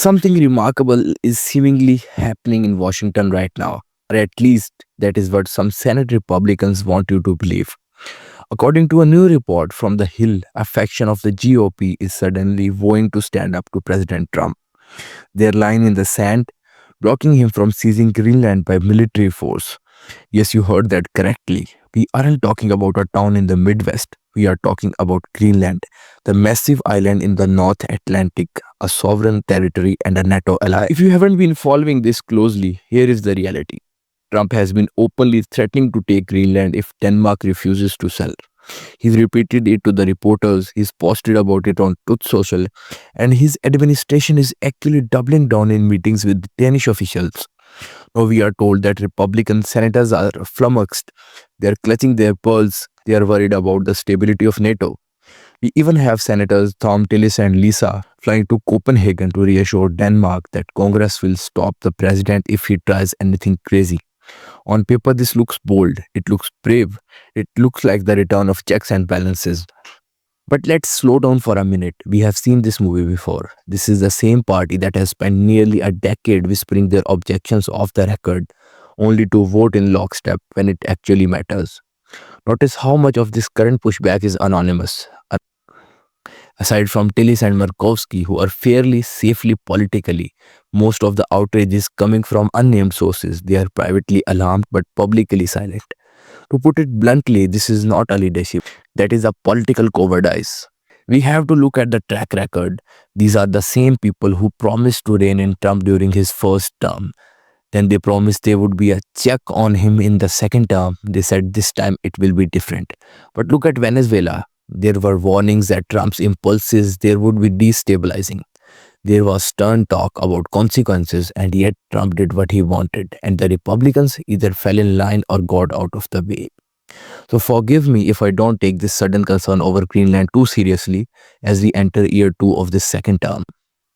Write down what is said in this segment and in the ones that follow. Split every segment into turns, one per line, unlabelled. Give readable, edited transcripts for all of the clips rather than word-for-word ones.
Something remarkable is seemingly happening in Washington right now, or at least that is what some Senate Republicans want you to believe. According to a new report from The Hill, a faction of the GOP is suddenly vowing to stand up to President Trump. Their line in the sand, blocking him from seizing Greenland by military force. Yes, you heard that correctly. We aren't talking about a town in the Midwest. We are talking about Greenland, the massive island in the North Atlantic, a sovereign territory and a NATO ally. If you haven't been following this closely, here is the reality. Trump has been openly threatening to take Greenland if Denmark refuses to sell. He's repeated it to the reporters, he's posted about it on Truth Social, and his administration is actually doubling down in meetings with Danish officials. Now we are told that Republican senators are flummoxed. They are clutching their pearls. They are worried about the stability of NATO. We even have Senators Tom Tillis and Lisa flying to Copenhagen to reassure Denmark that Congress will stop the president if he tries anything crazy. On paper, this looks bold. It looks brave. It looks like the return of checks and balances. But let's slow down for a minute. We have seen this movie before. This is the same party that has spent nearly a decade whispering their objections off the record, only to vote in lockstep when it actually matters. Notice how much of this current pushback is anonymous. Aside from Tillis and Markovsky, who are fairly safely politically, most of the outrage is coming from unnamed sources. They are privately alarmed but publicly silent. To put it bluntly, this is not a leadership. That is a political cowardice. We have to look at the track record. These are the same people who promised to rein in Trump during his first term. Then they promised there would be a check on him in the second term. They said this time it will be different. But look at Venezuela. There were warnings that Trump's impulses there would be destabilizing. There was stern talk about consequences, and yet Trump did what he wanted, and the Republicans either fell in line or got out of the way. So forgive me if I don't take this sudden concern over Greenland too seriously as we enter year 2 of this second term.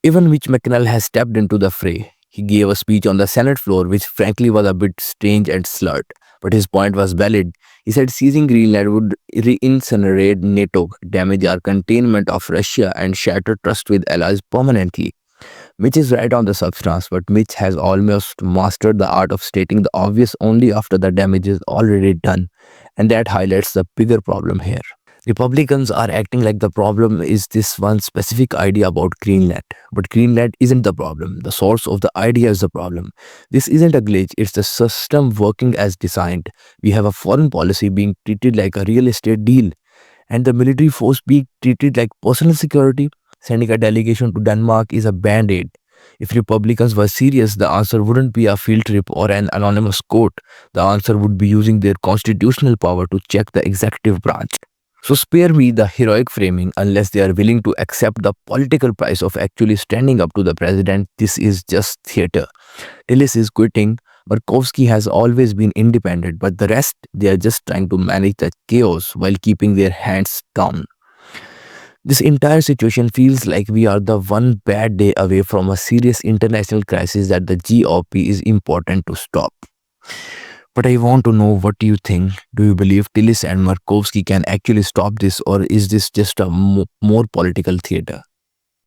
Even Mitch McConnell has stepped into the fray. He gave a speech on the Senate floor, which frankly was a bit strange and slurred, but his point was valid. He said seizing Greenland would re-incinerate NATO, damage our containment of Russia, and shatter trust with allies permanently. Mitch is right on the substance, but Mitch has almost mastered the art of stating the obvious only after the damage is already done, and that highlights the bigger problem here. Republicans are acting like the problem is this one specific idea about Greenland. But Greenland isn't the problem. The source of the idea is the problem. This isn't a glitch, it's the system working as designed. We have a foreign policy being treated like a real estate deal, and the military force being treated like personal security. Sending a delegation to Denmark is a band aid. If Republicans were serious, the answer wouldn't be a field trip or an anonymous quote. The answer would be using their constitutional power to check the executive branch. So spare me the heroic framing unless they are willing to accept the political price of actually standing up to the president. This is just theater. Tillis is quitting. Markovsky has always been independent, but the rest, they are just trying to manage the chaos while keeping their hands down. This entire situation feels like we are the one bad day away from a serious international crisis that the GOP is important to stop. But I want to know what you think. Do you believe Tillis and Markovsky can actually stop this, or is this just a more political theater?